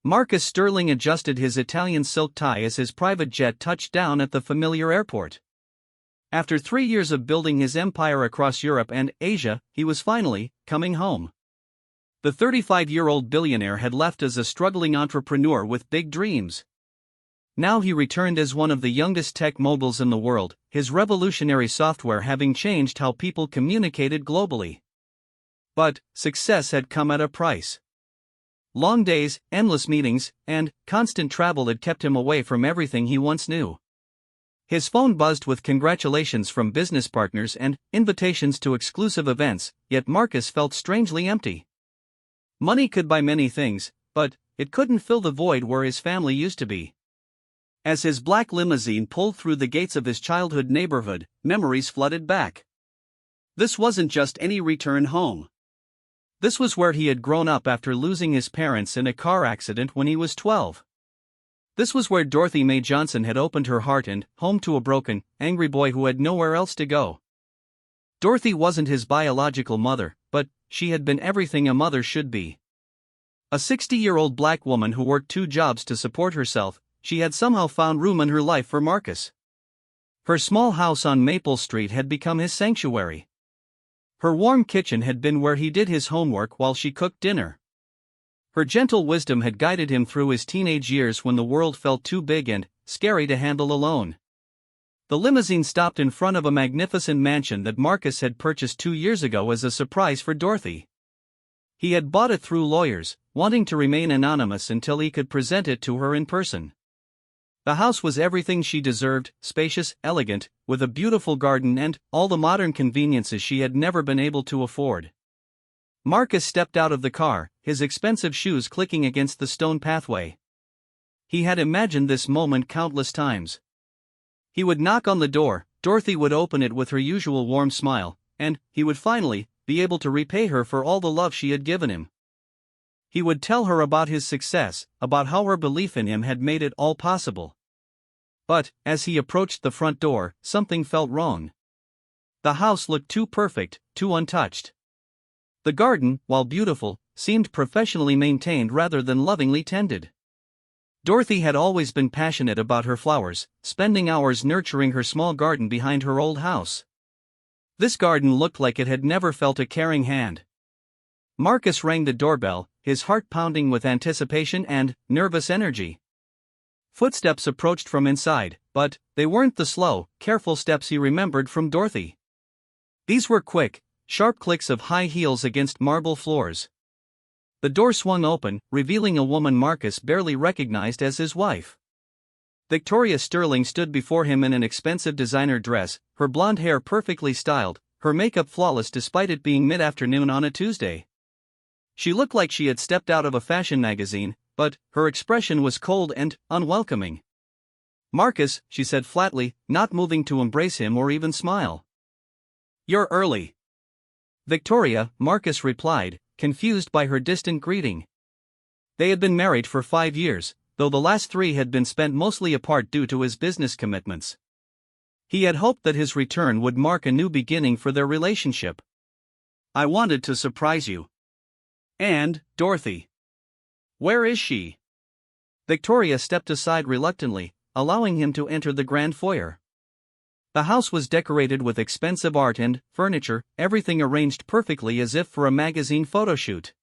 Marcus Sterling adjusted his Italian silk tie as his private jet touched down at the familiar airport. After 3 years of building his empire across Europe and Asia, he was finally coming home. The 35-year-old billionaire had left as a struggling entrepreneur with big dreams. Now he returned as one of the youngest tech moguls in the world, his revolutionary software having changed how people communicated globally. But success had come at a price. Long days, endless meetings, and constant travel had kept him away from everything he once knew. His phone buzzed with congratulations from business partners and invitations to exclusive events, yet Marcus felt strangely empty. Money could buy many things, but it couldn't fill the void where his family used to be. As his black limousine pulled through the gates of his childhood neighborhood, memories flooded back. This wasn't just any return home. This was where he had grown up after losing his parents in a car accident when he was 12. This was where Dorothy Mae Johnson had opened her heart and home to a broken, angry boy who had nowhere else to go. Dorothy wasn't his biological mother, but she had been everything a mother should be. A 60-year-old black woman who worked 2 jobs to support herself, she had somehow found room in her life for Marcus. Her small house on Maple Street had become his sanctuary. Her warm kitchen had been where he did his homework while she cooked dinner. Her gentle wisdom had guided him through his teenage years when the world felt too big and scary to handle alone. The limousine stopped in front of a magnificent mansion that Marcus had purchased 2 years ago as a surprise for Dorothy. He had bought it through lawyers, wanting to remain anonymous until he could present it to her in person. The house was everything she deserved, spacious, elegant, with a beautiful garden and all the modern conveniences she had never been able to afford. Marcus stepped out of the car, his expensive shoes clicking against the stone pathway. He had imagined this moment countless times. He would knock on the door, Dorothy would open it with her usual warm smile, and he would finally be able to repay her for all the love she had given him. He would tell her about his success, about how her belief in him had made it all possible. But, as he approached the front door, something felt wrong. The house looked too perfect, too untouched. The garden, while beautiful, seemed professionally maintained rather than lovingly tended. Dorothy had always been passionate about her flowers, spending hours nurturing her small garden behind her old house. This garden looked like it had never felt a caring hand. Marcus rang the doorbell, his heart pounding with anticipation and nervous energy. Footsteps approached from inside, but they weren't the slow, careful steps he remembered from Dorothy. These were quick, sharp clicks of high heels against marble floors. The door swung open, revealing a woman Marcus barely recognized as his wife. Victoria Sterling stood before him in an expensive designer dress, her blonde hair perfectly styled, her makeup flawless despite it being mid-afternoon on a Tuesday. She looked like she had stepped out of a fashion magazine, but her expression was cold and unwelcoming. "Marcus," she said flatly, not moving to embrace him or even smile. "You're early." "Victoria," Marcus replied, confused by her distant greeting. They had been married for 5 years, though the last 3 had been spent mostly apart due to his business commitments. He had hoped that his return would mark a new beginning for their relationship. "I wanted to surprise you." "And, Dorothy? Where is she?" Victoria stepped aside reluctantly, allowing him to enter the grand foyer. The house was decorated with expensive art and furniture, everything arranged perfectly as if for a magazine photo shoot.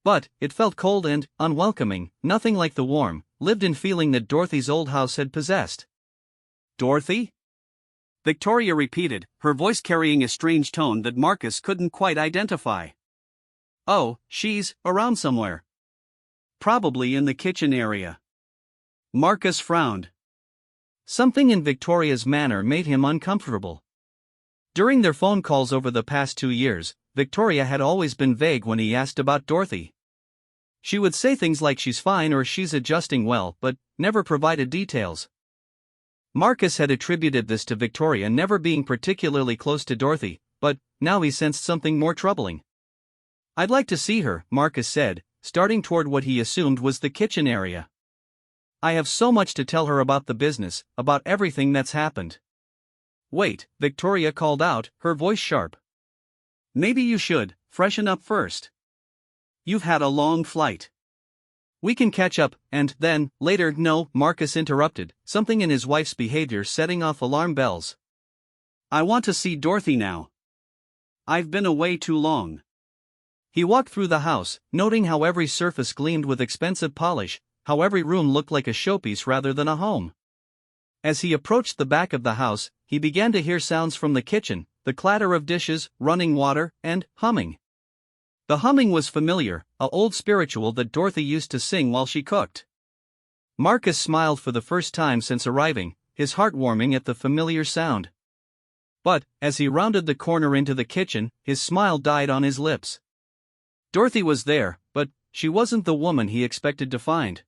But it felt cold and unwelcoming, nothing like the warm, lived-in feeling that Dorothy's old house had possessed. "Dorothy?" Victoria repeated, her voice carrying a strange tone that Marcus couldn't quite identify. "Oh, she's around somewhere. Probably in the kitchen area." Marcus frowned. Something in Victoria's manner made him uncomfortable. During their phone calls over the past 2 years, Victoria had always been vague when he asked about Dorothy. She would say things like she's fine or she's adjusting well, but never provided details. Marcus had attributed this to Victoria never being particularly close to Dorothy, but now he sensed something more troubling. "I'd like to see her," Marcus said, starting toward what he assumed was the kitchen area. "I have so much to tell her about the business, about everything that's happened." "Wait," Victoria called out, her voice sharp. "Maybe you should freshen up first. You've had a long flight." We can catch up, and then, later. No, Marcus interrupted, something in his wife's behavior setting off alarm bells. I want to see Dorothy now. I've been away too long. He walked through the house, noting how every surface gleamed with expensive polish, how every room looked like a showpiece rather than a home. As he approached the back of the house, he began to hear sounds from the kitchen, the clatter of dishes, running water, and humming. The humming was familiar, an old spiritual that Dorothy used to sing while she cooked. Marcus smiled for the first time since arriving, his heart warming at the familiar sound. But, as he rounded the corner into the kitchen, his smile died on his lips. Dorothy was there, but she wasn't the woman he expected to find.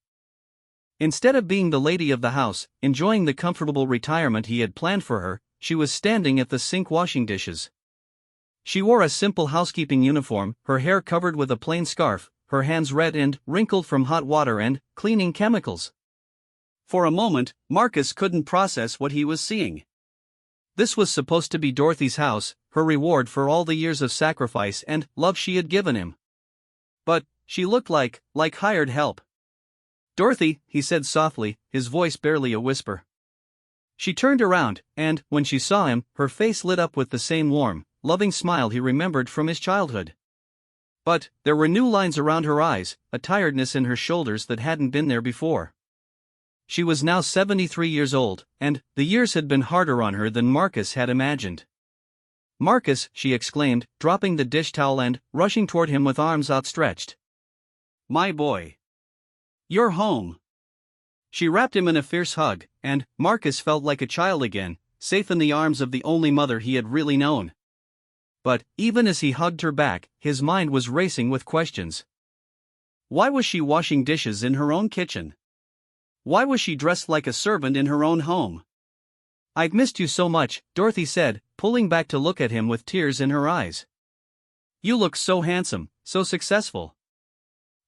Instead of being the lady of the house, enjoying the comfortable retirement he had planned for her, she was standing at the sink washing dishes. She wore a simple housekeeping uniform, her hair covered with a plain scarf, her hands red and wrinkled from hot water and cleaning chemicals. For a moment, Marcus couldn't process what he was seeing. This was supposed to be Dorothy's house, her reward for all the years of sacrifice and love she had given him. But she looked like hired help. Dorothy, he said softly, his voice barely a whisper. She turned around, and, when she saw him, her face lit up with the same warm, loving smile he remembered from his childhood. But there were new lines around her eyes, a tiredness in her shoulders that hadn't been there before. She was now 73 years old, and the years had been harder on her than Marcus had imagined. Marcus, she exclaimed, dropping the dish towel and rushing toward him with arms outstretched. My boy. You're home. She wrapped him in a fierce hug, and Marcus felt like a child again, safe in the arms of the only mother he had really known. But, even as he hugged her back, his mind was racing with questions. Why was she washing dishes in her own kitchen? Why was she dressed like a servant in her own home? I've missed you so much, Dorothy said, pulling back to look at him with tears in her eyes. You look so handsome, so successful.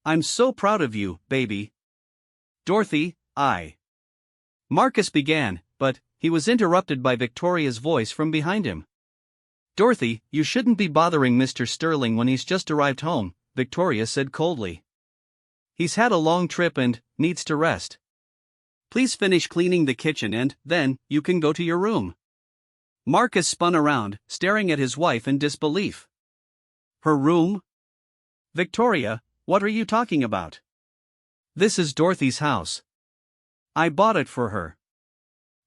I'm so proud of you, baby. Dorothy, Marcus began, but he was interrupted by Victoria's voice from behind him. Dorothy, you shouldn't be bothering Mr. Sterling when he's just arrived home, Victoria said coldly. He's had a long trip and needs to rest. Please finish cleaning the kitchen and then you can go to your room. Marcus spun around, staring at his wife in disbelief. Her room? Victoria, what are you talking about? This is Dorothy's house. I bought it for her.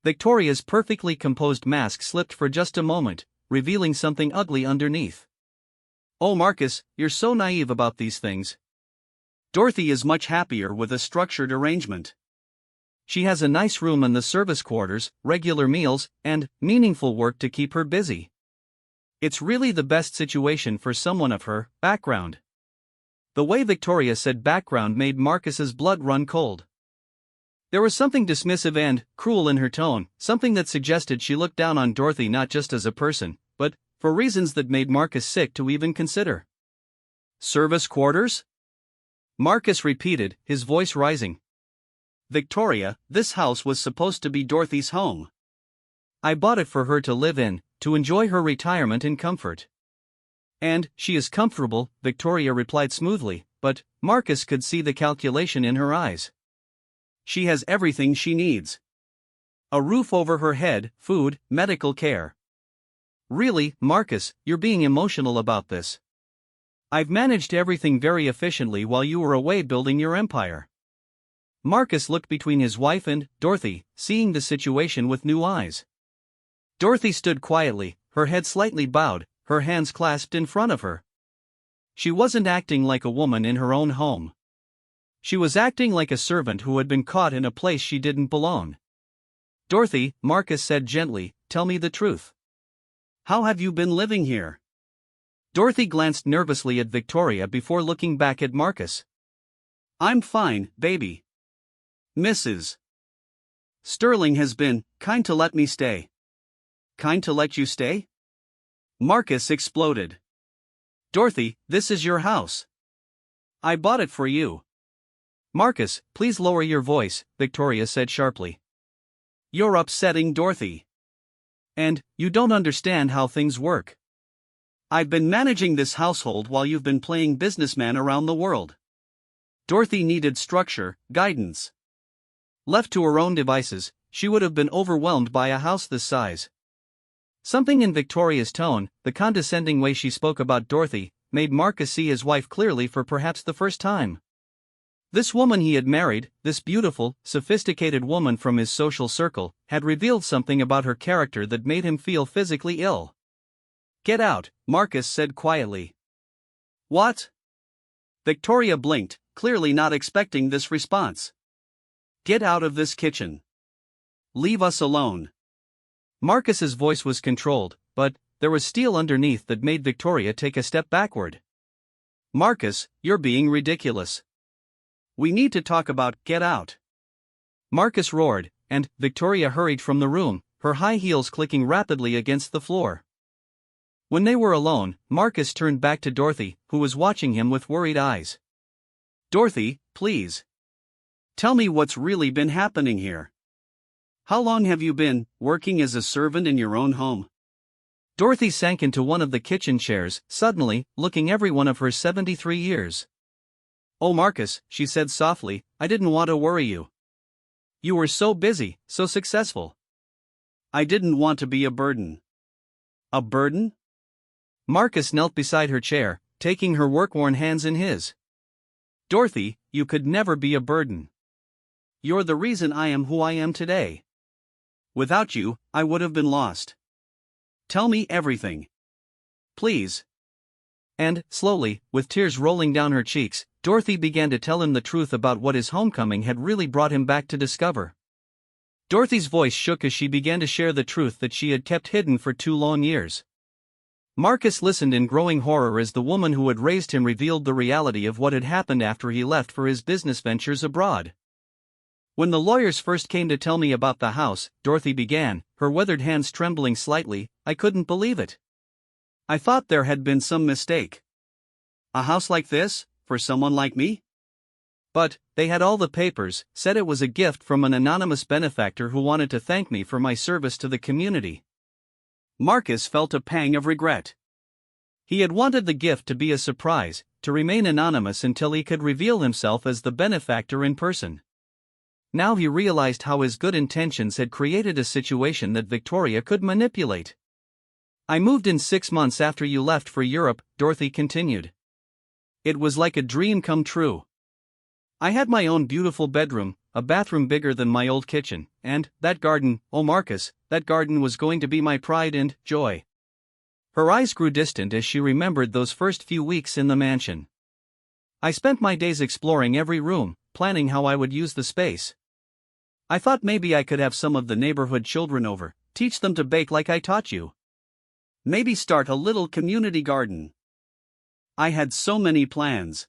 Victoria's perfectly composed mask slipped for just a moment, revealing something ugly underneath. Oh Marcus, you're so naive about these things. Dorothy is much happier with a structured arrangement. She has a nice room in the service quarters, regular meals, and meaningful work to keep her busy. It's really the best situation for someone of her background. The way Victoria said background made Marcus's blood run cold. There was something dismissive and cruel in her tone, something that suggested she looked down on Dorothy not just as a person, but for reasons that made Marcus sick to even consider. Service quarters? Marcus repeated, his voice rising. Victoria, this house was supposed to be Dorothy's home. I bought it for her to live in, to enjoy her retirement in comfort. And she is comfortable, Victoria replied smoothly, but Marcus could see the calculation in her eyes. She has everything she needs. A roof over her head, food, medical care. Really, Marcus, you're being emotional about this. I've managed everything very efficiently while you were away building your empire. Marcus looked between his wife and Dorothy, seeing the situation with new eyes. Dorothy stood quietly, her head slightly bowed, her hands clasped in front of her. She wasn't acting like a woman in her own home. She was acting like a servant who had been caught in a place she didn't belong. Dorothy, Marcus said gently, tell me the truth. How have you been living here? Dorothy glanced nervously at Victoria before looking back at Marcus. I'm fine, baby. Mrs. Sterling has been kind to let me stay. Kind to let you stay? Marcus exploded. Dorothy, this is your house. I bought it for you. Marcus, please lower your voice, Victoria said sharply. You're upsetting Dorothy. And you don't understand how things work. I've been managing this household while you've been playing businessman around the world. Dorothy needed structure, guidance. Left to her own devices, she would have been overwhelmed by a house this size. Something in Victoria's tone, the condescending way she spoke about Dorothy, made Marcus see his wife clearly for perhaps the first time. This woman he had married, this beautiful, sophisticated woman from his social circle, had revealed something about her character that made him feel physically ill. "Get out," Marcus said quietly. "What?" Victoria blinked, clearly not expecting this response. "Get out of this kitchen. Leave us alone." Marcus's voice was controlled, but there was steel underneath that made Victoria take a step backward. "Marcus, you're being ridiculous. We need to talk about get out." Marcus roared, and Victoria hurried from the room, her high heels clicking rapidly against the floor. When they were alone, Marcus turned back to Dorothy, who was watching him with worried eyes. "Dorothy, please. Tell me what's really been happening here. How long have you been working as a servant in your own home?" Dorothy sank into one of the kitchen chairs, suddenly, looking every one of her 73 years. "Oh Marcus," she said softly, "I didn't want to worry you. You were so busy, so successful. I didn't want to be a burden." "A burden?" Marcus knelt beside her chair, taking her work-worn hands in his. "Dorothy, you could never be a burden. You're the reason I am who I am today. Without you, I would have been lost. Tell me everything. Please." And, slowly, with tears rolling down her cheeks, Dorothy began to tell him the truth about what his homecoming had really brought him back to discover. Dorothy's voice shook as she began to share the truth that she had kept hidden for 2 long years. Marcus listened in growing horror as the woman who had raised him revealed the reality of what had happened after he left for his business ventures abroad. "When the lawyers first came to tell me about the house," Dorothy began, her weathered hands trembling slightly, "I couldn't believe it. I thought there had been some mistake. A house like this, for someone like me? But they had all the papers, said it was a gift from an anonymous benefactor who wanted to thank me for my service to the community." Marcus felt a pang of regret. He had wanted the gift to be a surprise, to remain anonymous until he could reveal himself as the benefactor in person. Now he realized how his good intentions had created a situation that Victoria could manipulate. "I moved in 6 months after you left for Europe," Dorothy continued. "It was like a dream come true. I had my own beautiful bedroom, a bathroom bigger than my old kitchen, and that garden, oh Marcus, that garden was going to be my pride and joy." Her eyes grew distant as she remembered those first few weeks in the mansion. "I spent my days exploring every room, planning how I would use the space. I thought maybe I could have some of the neighborhood children over, teach them to bake like I taught you. Maybe start a little community garden. I had so many plans.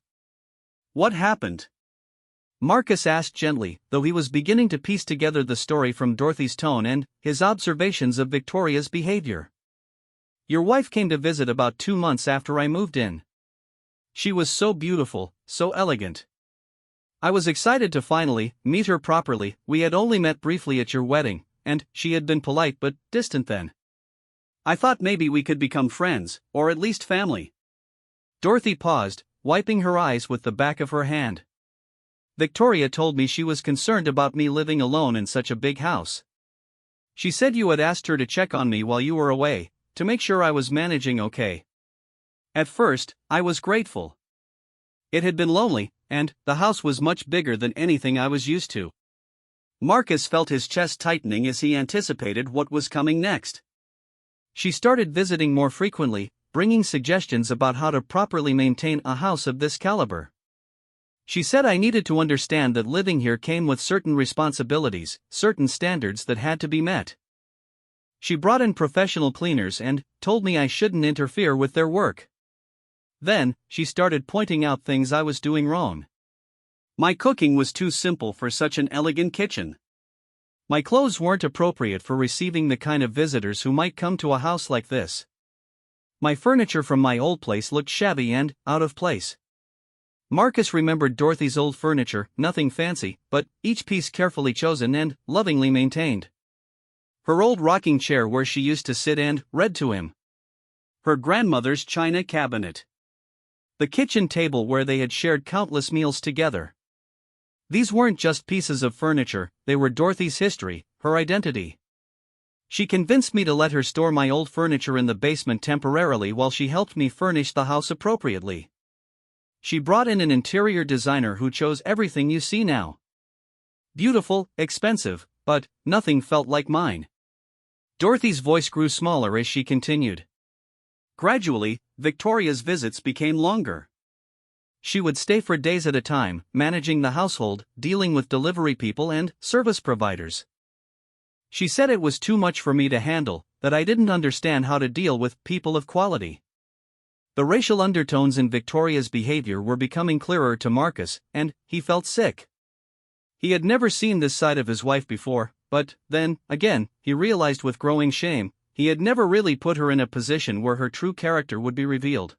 What happened?" Marcus asked gently, though he was beginning to piece together the story from Dorothy's tone and his observations of Victoria's behavior. "Your wife came to visit about 2 months after I moved in. She was so beautiful, so elegant. I was excited to finally meet her properly. We had only met briefly at your wedding, and she had been polite but distant then. I thought maybe we could become friends, or at least family." Dorothy paused, wiping her eyes with the back of her hand. "Victoria told me she was concerned about me living alone in such a big house. She said you had asked her to check on me while you were away, to make sure I was managing okay. At first, I was grateful. It had been lonely, and the house was much bigger than anything I was used to." Marcus felt his chest tightening as he anticipated what was coming next. "She started visiting more frequently, bringing suggestions about how to properly maintain a house of this caliber. She said I needed to understand that living here came with certain responsibilities, certain standards that had to be met. She brought in professional cleaners and told me I shouldn't interfere with their work. Then, she started pointing out things I was doing wrong. My cooking was too simple for such an elegant kitchen. My clothes weren't appropriate for receiving the kind of visitors who might come to a house like this. My furniture from my old place looked shabby and out of place." Marcus remembered Dorothy's old furniture, nothing fancy, but each piece carefully chosen and lovingly maintained. Her old rocking chair where she used to sit and read to him. Her grandmother's china cabinet. the kitchen table where they had shared countless meals together. These weren't just pieces of furniture, they were Dorothy's history, her identity. She convinced me to let her store my old furniture in the basement temporarily while she helped me furnish the house appropriately. She brought in an interior designer who chose everything you see now. Beautiful, expensive, but nothing felt like mine. Dorothy's voice grew smaller as she continued. Gradually, Victoria's visits became longer. She would stay for days at a time, managing the household, dealing with delivery people and service providers. She said it was too much for me to handle, that I didn't understand how to deal with people of quality. The racial undertones in Victoria's behavior were becoming clearer to Marcus, and he felt sick. He had never seen this side of his wife before, but then, again, he realized with growing shame, he had never really put her in a position where her true character would be revealed.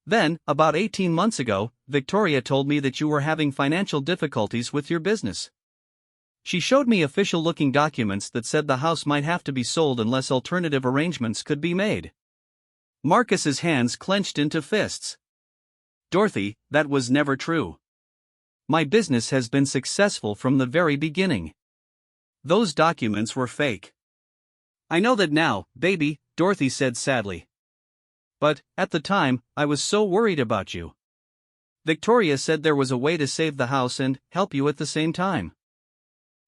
Then, about 18 months ago, Victoria told me that you were having financial difficulties with your business. She showed me official-looking documents that said the house might have to be sold unless alternative arrangements could be made. Marcus's hands clenched into fists. Dorothy, that was never true. My business has been successful from the very beginning. Those documents were fake. I know that now, baby, Dorothy said sadly. But, at the time, I was so worried about you. Victoria said there was a way to save the house and help you at the same time.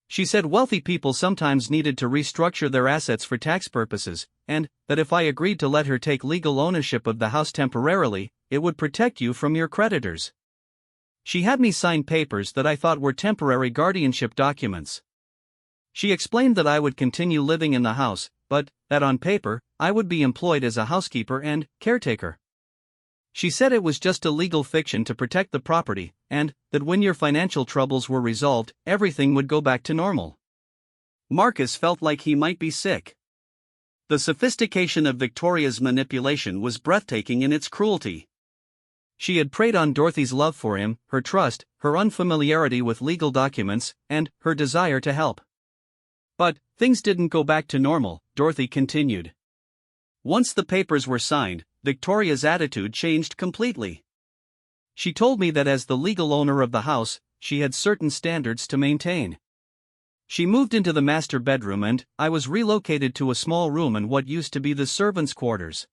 She said wealthy people sometimes needed to restructure their assets for tax purposes, and that if I agreed to let her take legal ownership of the house temporarily, it would protect you from your creditors. She had me sign papers that I thought were temporary guardianship documents. She explained that I would continue living in the house, but that on paper, I would be employed as a housekeeper and caretaker. She said it was just a legal fiction to protect the property, and that when your financial troubles were resolved, everything would go back to normal. Marcus felt like he might be sick. The sophistication of Victoria's manipulation was breathtaking in its cruelty. She had preyed on Dorothy's love for him, her trust, her unfamiliarity with legal documents, and her desire to help. But things didn't go back to normal, Dorothy continued. Once the papers were signed, Victoria's attitude changed completely. She told me that as the legal owner of the house, she had certain standards to maintain. She moved into the master bedroom and I was relocated to a small room in what used to be the servants' quarters.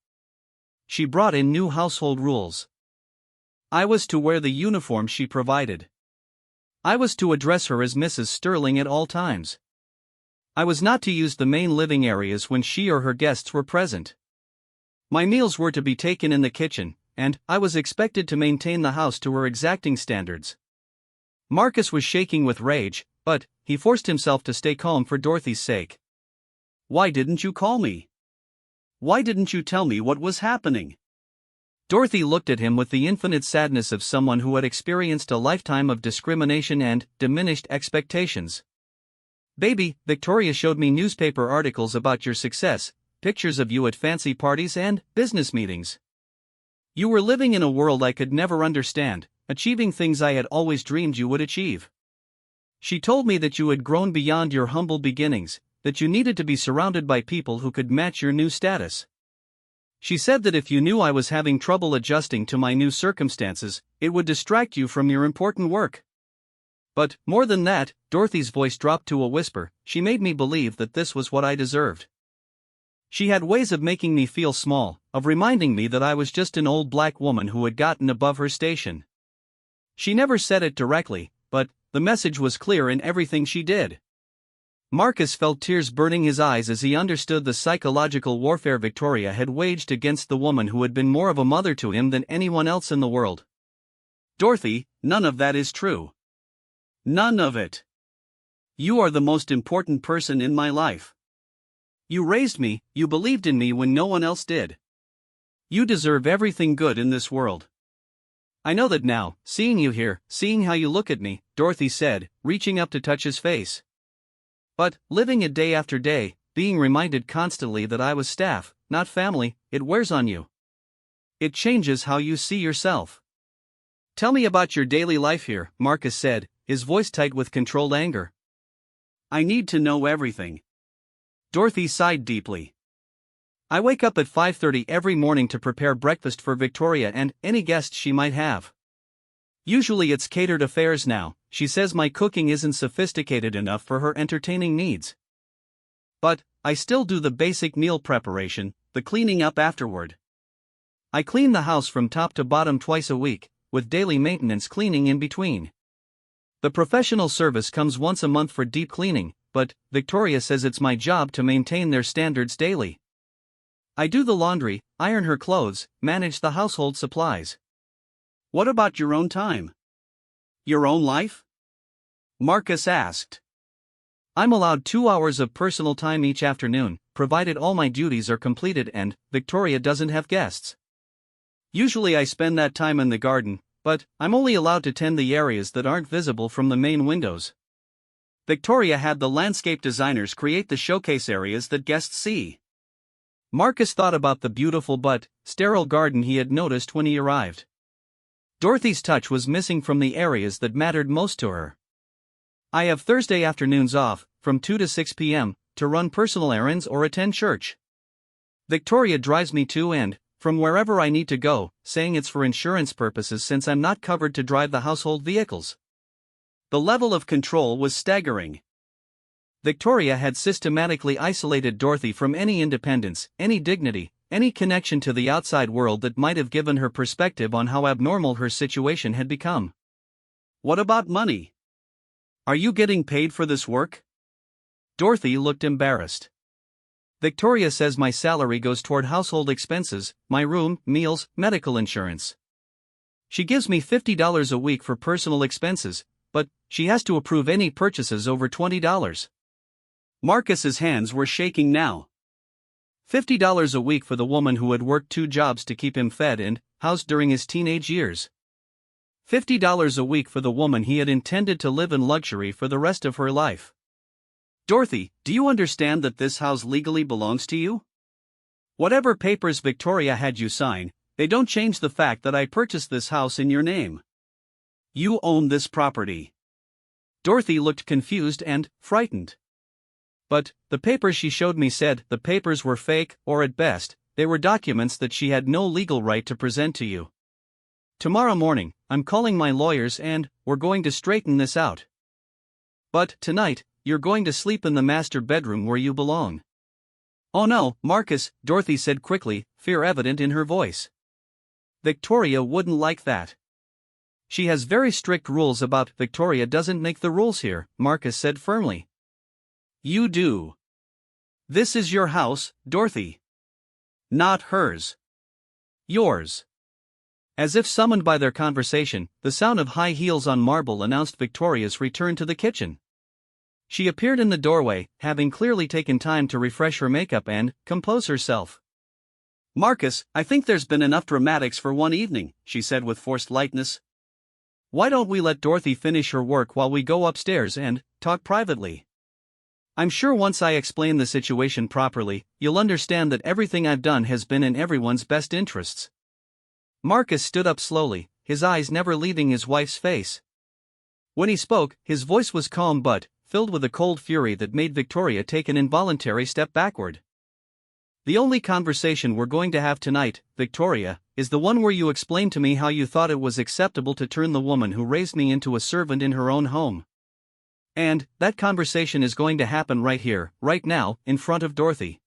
She brought in new household rules. I was to wear the uniform she provided. I was to address her as Mrs. Sterling at all times. I was not to use the main living areas when she or her guests were present. My meals were to be taken in the kitchen, and I was expected to maintain the house to her exacting standards. Marcus was shaking with rage, but he forced himself to stay calm for Dorothy's sake. Why didn't you call me? Why didn't you tell me what was happening? Dorothy looked at him with the infinite sadness of someone who had experienced a lifetime of discrimination and diminished expectations. Baby, Victoria showed me newspaper articles about your success, pictures of you at fancy parties and business meetings. You were living in a world I could never understand, achieving things I had always dreamed you would achieve. She told me that you had grown beyond your humble beginnings, that you needed to be surrounded by people who could match your new status. She said that if you knew I was having trouble adjusting to my new circumstances, it would distract you from your important work. But, more than that, Dorothy's voice dropped to a whisper, she made me believe that this was what I deserved. She had ways of making me feel small, of reminding me that I was just an old black woman who had gotten above her station. She never said it directly, but the message was clear in everything she did. Marcus felt tears burning his eyes as he understood the psychological warfare Victoria had waged against the woman who had been more of a mother to him than anyone else in the world. Dorothy, none of that is true. None of it. You are the most important person in my life. You raised me, you believed in me when no one else did. You deserve everything good in this world. I know that now, seeing you here, seeing how you look at me, Dorothy said, reaching up to touch his face. But, living it day after day, being reminded constantly that I was staff, not family, it wears on you. It changes how you see yourself. Tell me about your daily life here, Marcus said, his voice tight with controlled anger. I need to know everything. Dorothy sighed deeply. I wake up at 5:30 every morning to prepare breakfast for Victoria and any guests she might have. Usually it's catered affairs now. She says my cooking isn't sophisticated enough for her entertaining needs. But I still do the basic meal preparation, the cleaning up afterward. I clean the house from top to bottom twice a week, with daily maintenance cleaning in between. The professional service comes once a month for deep cleaning, but Victoria says it's my job to maintain their standards daily. I do the laundry, iron her clothes, manage the household supplies. What about your own time? Your own life? Marcus asked. I'm allowed 2 hours of personal time each afternoon, provided all my duties are completed and Victoria doesn't have guests. Usually I spend that time in the garden, but I'm only allowed to tend the areas that aren't visible from the main windows. Victoria had the landscape designers create the showcase areas that guests see. Marcus thought about the beautiful but sterile garden he had noticed when he arrived. Dorothy's touch was missing from the areas that mattered most to her. I have Thursday afternoons off, from 2 to 6 p.m., to run personal errands or attend church. Victoria drives me to and from wherever I need to go, saying it's for insurance purposes since I'm not covered to drive the household vehicles. The level of control was staggering. Victoria had systematically isolated Dorothy from any independence, any dignity, any connection to the outside world that might have given her perspective on how abnormal her situation had become. What about money? Are you getting paid for this work? Dorothy looked embarrassed. Victoria says my salary goes toward household expenses, my room, meals, medical insurance. She gives me $50 a week for personal expenses, but she has to approve any purchases over $20. Marcus's hands were shaking now. $50 a week for the woman who had worked 2 jobs to keep him fed and housed during his teenage years. $50 a week for the woman he had intended to live in luxury for the rest of her life. Dorothy, do you understand that this house legally belongs to you? Whatever papers Victoria had you sign, they don't change the fact that I purchased this house in your name. You own this property. Dorothy looked confused and frightened. But the papers she showed me said the papers were fake, or at best, they were documents that she had no legal right to present to you. Tomorrow morning, I'm calling my lawyers and we're going to straighten this out. But tonight, you're going to sleep in the master bedroom where you belong. Oh no, Marcus, Dorothy said quickly, fear evident in her voice. Victoria wouldn't like that. She has very strict rules about. Victoria doesn't make the rules here, Marcus said firmly. You do. This is your house, Dorothy. Not hers. Yours. As if summoned by their conversation, the sound of high heels on marble announced Victoria's return to the kitchen. She appeared in the doorway, having clearly taken time to refresh her makeup and compose herself. Marcus, I think there's been enough dramatics for one evening, she said with forced lightness. Why don't we let Dorothy finish her work while we go upstairs and talk privately? I'm sure once I explain the situation properly, you'll understand that everything I've done has been in everyone's best interests. Marcus stood up slowly, his eyes never leaving his wife's face. When he spoke, his voice was calm but filled with a cold fury that made Victoria take an involuntary step backward. The only conversation we're going to have tonight, Victoria, is the one where you explain to me how you thought it was acceptable to turn the woman who raised me into a servant in her own home. And that conversation is going to happen right here, right now, in front of Dorothy.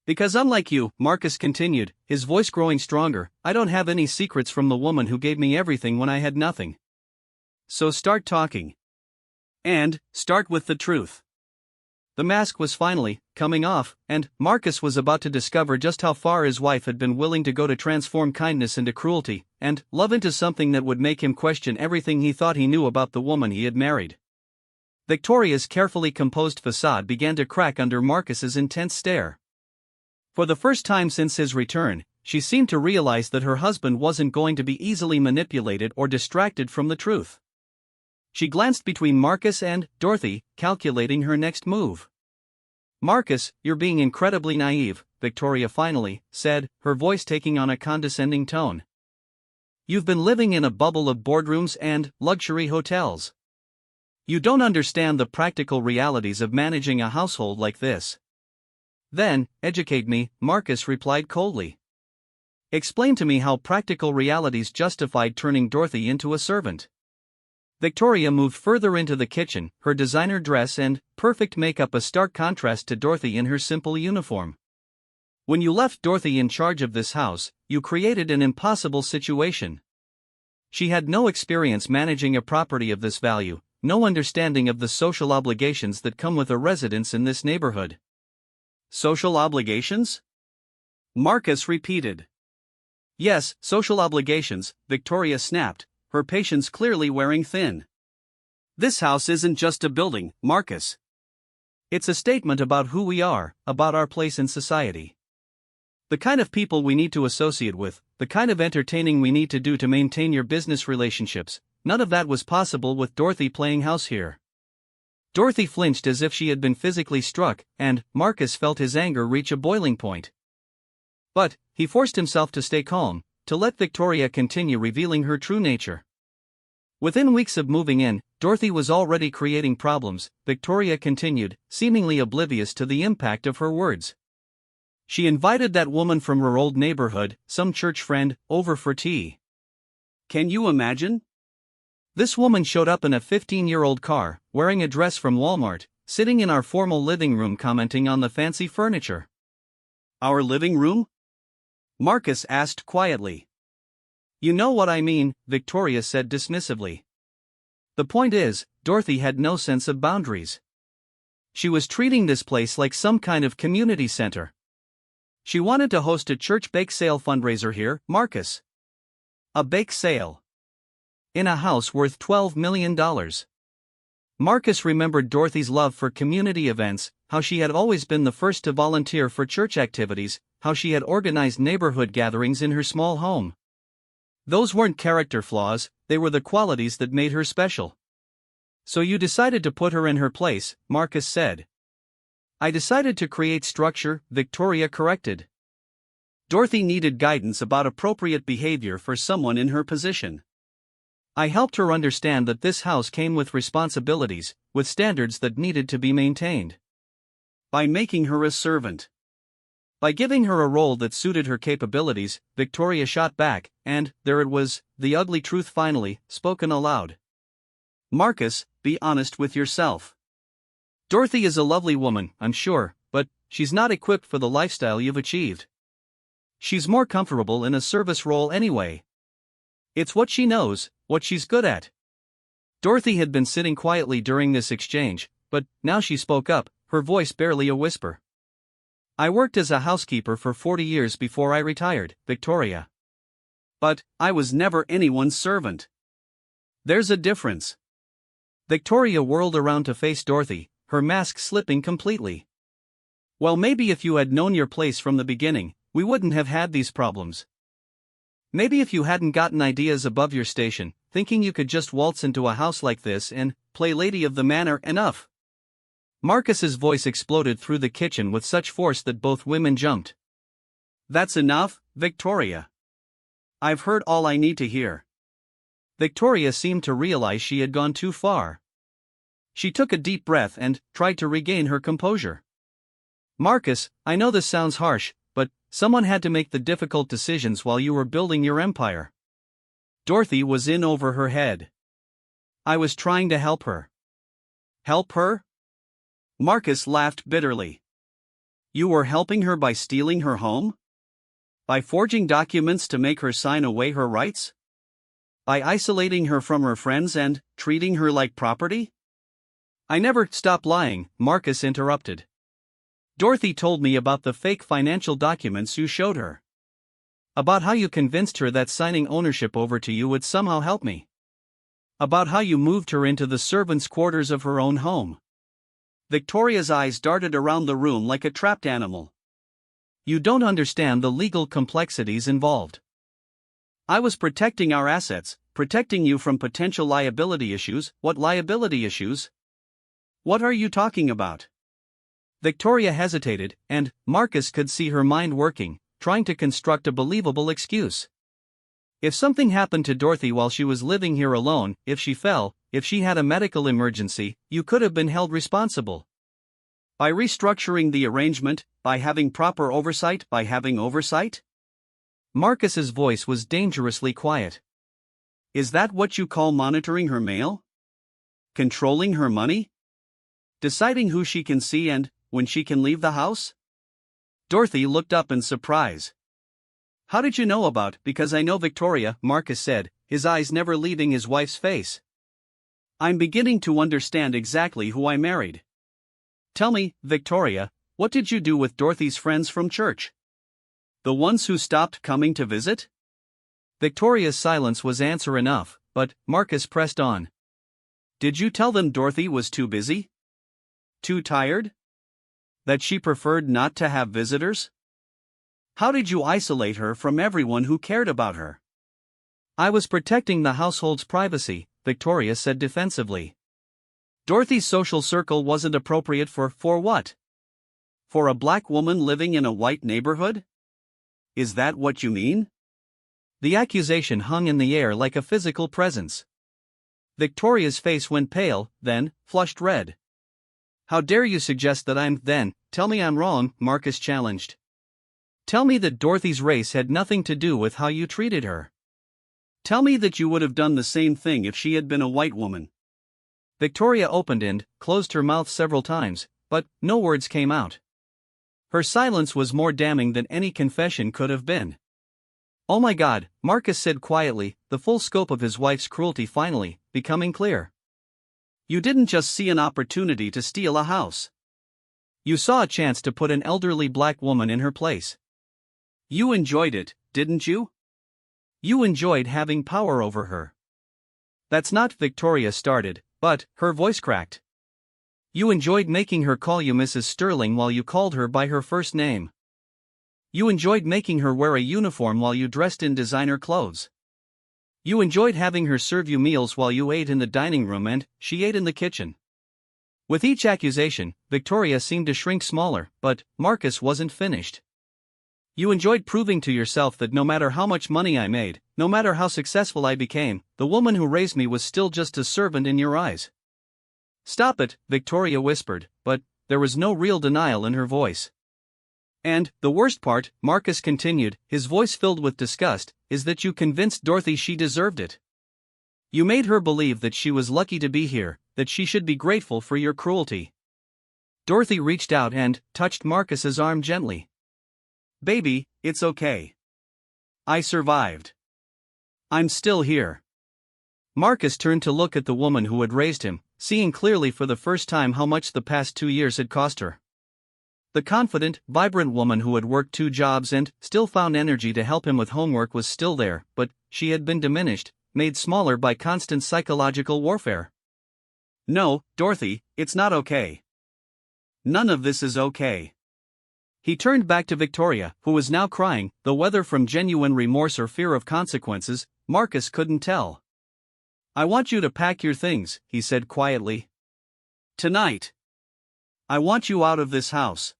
Because unlike you, Marcus continued, his voice growing stronger, I don't have any secrets from the woman who gave me everything when I had nothing. So start talking. And start with the truth. The mask was finally coming off, and Marcus was about to discover just how far his wife had been willing to go to transform kindness into cruelty, and love into something that would make him question everything he thought he knew about the woman he had married. Victoria's carefully composed facade began to crack under Marcus's intense stare. For the first time since his return, she seemed to realize that her husband wasn't going to be easily manipulated or distracted from the truth. She glanced between Marcus and Dorothy, calculating her next move. Marcus, you're being incredibly naive, Victoria finally said, her voice taking on a condescending tone. You've been living in a bubble of boardrooms and luxury hotels. You don't understand the practical realities of managing a household like this. Then, educate me, Marcus replied coldly. Explain to me how practical realities justified turning Dorothy into a servant. Victoria moved further into the kitchen, her designer dress and perfect makeup a stark contrast to Dorothy in her simple uniform. When you left Dorothy in charge of this house, you created an impossible situation. She had no experience managing a property of this value, no understanding of the social obligations that come with a residence in this neighborhood. Social obligations? Marcus repeated. Yes, social obligations, Victoria snapped, her patience clearly wearing thin. This house isn't just a building, Marcus. It's a statement about who we are, about our place in society. The kind of people we need to associate with, the kind of entertaining we need to do to maintain your business relationships, none of that was possible with Dorothy playing house here. Dorothy flinched as if she had been physically struck, and Marcus felt his anger reach a boiling point. But he forced himself to stay calm, to let Victoria continue revealing her true nature. Within weeks of moving in, Dorothy was already creating problems, Victoria continued, seemingly oblivious to the impact of her words. She invited that woman from her old neighborhood, some church friend, over for tea. Can you imagine? This woman showed up in a 15-year-old car, wearing a dress from Walmart, sitting in our formal living room commenting on the fancy furniture. Our living room? Marcus asked quietly. You know what I mean, Victoria said dismissively. The point is, Dorothy had no sense of boundaries. She was treating this place like some kind of community center. She wanted to host a church bake sale fundraiser here, Marcus. A bake sale. In a house worth $12 million. Marcus remembered Dorothy's love for community events, how she had always been the first to volunteer for church activities, how she had organized neighborhood gatherings in her small home. Those weren't character flaws, they were the qualities that made her special. So you decided to put her in her place, Marcus said. I decided to create structure, Victoria corrected. Dorothy needed guidance about appropriate behavior for someone in her position. I helped her understand that this house came with responsibilities, with standards that needed to be maintained. By making her a servant. By giving her a role that suited her capabilities, Victoria shot back, and, there it was, the ugly truth finally, spoken aloud. Marcus, be honest with yourself. Dorothy is a lovely woman, I'm sure, but she's not equipped for the lifestyle you've achieved. She's more comfortable in a service role anyway. It's what she knows, what she's good at. Dorothy had been sitting quietly during this exchange, but now she spoke up, her voice barely a whisper. I worked as a housekeeper for 40 years before I retired, Victoria. But I was never anyone's servant. There's a difference. Victoria whirled around to face Dorothy, her mask slipping completely. Well, maybe if you had known your place from the beginning, we wouldn't have had these problems. Maybe if you hadn't gotten ideas above your station, thinking you could just waltz into a house like this and play lady of the manor enough. Marcus's voice exploded through the kitchen with such force that both women jumped. That's enough, Victoria. I've heard all I need to hear. Victoria seemed to realize she had gone too far. She took a deep breath and tried to regain her composure. Marcus, I know this sounds harsh, but someone had to make the difficult decisions while you were building your empire. Dorothy was in over her head. I was trying to help her. Help her? Marcus laughed bitterly. You were helping her by stealing her home? By forging documents to make her sign away her rights? By isolating her from her friends and treating her like property? I never stop lying, Marcus interrupted. Dorothy told me about the fake financial documents you showed her. About how you convinced her that signing ownership over to you would somehow help me. About how you moved her into the servants' quarters of her own home. Victoria's eyes darted around the room like a trapped animal. You don't understand the legal complexities involved. I was protecting our assets, protecting you from potential liability issues. What liability issues? What are you talking about? Victoria hesitated, and Marcus could see her mind working, trying to construct a believable excuse. If something happened to Dorothy while she was living here alone, if she fell, if she had a medical emergency, you could have been held responsible. By restructuring the arrangement, by having proper oversight, by having oversight? Marcus's voice was dangerously quiet. Is that what you call monitoring her mail? Controlling her money? Deciding who she can see and when she can leave the house? Dorothy looked up in surprise. How did you know about? Because I know Victoria, Marcus said, his eyes never leaving his wife's face. I'm beginning to understand exactly who I married. Tell me, Victoria, what did you do with Dorothy's friends from church? The ones who stopped coming to visit? Victoria's silence was answer enough, but Marcus pressed on. Did you tell them Dorothy was too busy? Too tired? That she preferred not to have visitors? How did you isolate her from everyone who cared about her? I was protecting the household's privacy, Victoria said defensively. Dorothy's social circle wasn't appropriate for what? For a black woman living in a white neighborhood? Is that what you mean? The accusation hung in the air like a physical presence. Victoria's face went pale, then flushed red. How dare you suggest that then, tell me I'm wrong, Marcus challenged. Tell me that Dorothy's race had nothing to do with how you treated her. Tell me that you would have done the same thing if she had been a white woman. Victoria opened and closed her mouth several times, but no words came out. Her silence was more damning than any confession could have been. Oh my God, Marcus said quietly, the full scope of his wife's cruelty finally becoming clear. You didn't just see an opportunity to steal a house. You saw a chance to put an elderly black woman in her place. You enjoyed it, didn't you? You enjoyed having power over her. That's not, Victoria started, but her voice cracked. You enjoyed making her call you Mrs. Sterling while you called her by her first name. You enjoyed making her wear a uniform while you dressed in designer clothes. You enjoyed having her serve you meals while you ate in the dining room and she ate in the kitchen. With each accusation, Victoria seemed to shrink smaller, but Marcus wasn't finished. You enjoyed proving to yourself that no matter how much money I made, no matter how successful I became, the woman who raised me was still just a servant in your eyes. Stop it, Victoria whispered, but there was no real denial in her voice. And the worst part, Marcus continued, his voice filled with disgust, is that you convinced Dorothy she deserved it. You made her believe that she was lucky to be here, that she should be grateful for your cruelty. Dorothy reached out and touched Marcus's arm gently. Baby, it's okay. I survived. I'm still here. Marcus turned to look at the woman who had raised him, seeing clearly for the first time how much the past 2 years had cost her. The confident, vibrant woman who had worked 2 jobs and still found energy to help him with homework was still there, but she had been diminished, made smaller by constant psychological warfare. No, Dorothy, it's not okay. None of this is okay. He turned back to Victoria, who was now crying, though whether from genuine remorse or fear of consequences, Marcus couldn't tell. I want you to pack your things, he said quietly. Tonight. I want you out of this house.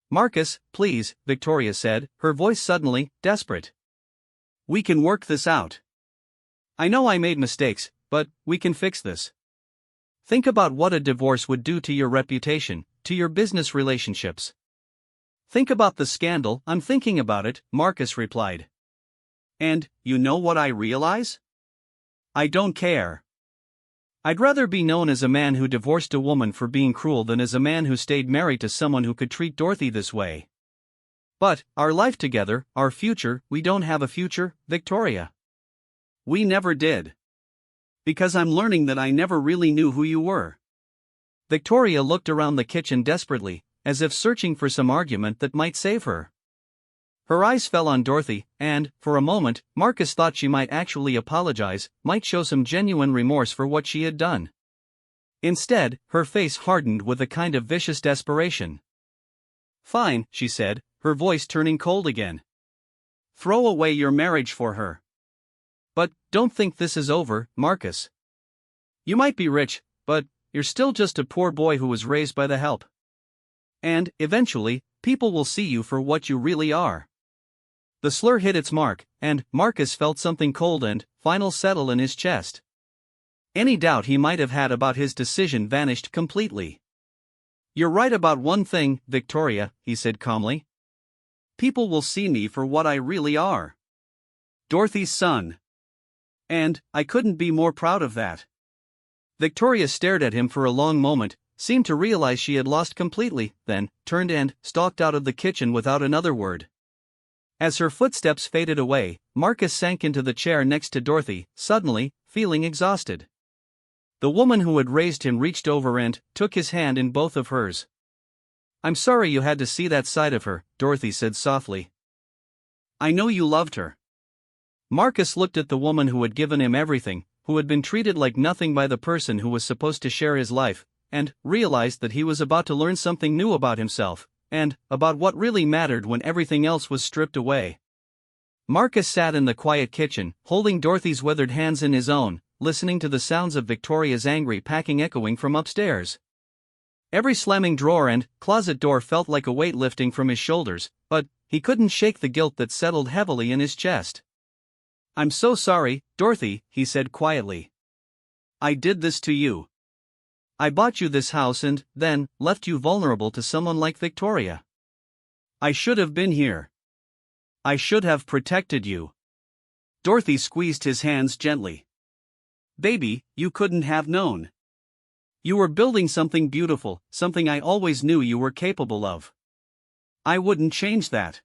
Marcus, please, Victoria said, her voice suddenly desperate. We can work this out. I know I made mistakes, but we can fix this. Think about what a divorce would do to your reputation, to your business relationships. Think about the scandal. I'm thinking about it, Marcus replied. And, you know what I realize? I don't care. I'd rather be known as a man who divorced a woman for being cruel than as a man who stayed married to someone who could treat Dorothy this way. But, our life together, our future, we don't have a future, Victoria. We never did. Because I'm learning that I never really knew who you were. Victoria looked around the kitchen desperately, as if searching for some argument that might save her. Her eyes fell on Dorothy, and, for a moment, Marcus thought she might actually apologize, might show some genuine remorse for what she had done. Instead, her face hardened with a kind of vicious desperation. Fine, she said, her voice turning cold again. Throw away your marriage for her. But, don't think this is over, Marcus. You might be rich, but you're still just a poor boy who was raised by the help. And, eventually, people will see you for what you really are. The slur hit its mark, and Marcus felt something cold and final settle in his chest. Any doubt he might have had about his decision vanished completely. You're right about one thing, Victoria, he said calmly. People will see me for what I really are. Dorothy's son. And I couldn't be more proud of that. Victoria stared at him for a long moment, seemed to realize she had lost completely, then turned and stalked out of the kitchen without another word. As her footsteps faded away, Marcus sank into the chair next to Dorothy, suddenly feeling exhausted. The woman who had raised him reached over and took his hand in both of hers. I'm sorry you had to see that side of her, Dorothy said softly. I know you loved her. Marcus looked at the woman who had given him everything, who had been treated like nothing by the person who was supposed to share his life, and realized that he was about to learn something new about himself, and about what really mattered when everything else was stripped away. Marcus sat in the quiet kitchen, holding Dorothy's withered hands in his own, listening to the sounds of Victoria's angry packing echoing from upstairs. Every slamming drawer and closet door felt like a weight lifting from his shoulders, but he couldn't shake the guilt that settled heavily in his chest. I'm so sorry, Dorothy, he said quietly. I did this to you. I bought you this house and then left you vulnerable to someone like Victoria. I should have been here. I should have protected you. Dorothy squeezed his hands gently. Baby, you couldn't have known. You were building something beautiful, something I always knew you were capable of. I wouldn't change that.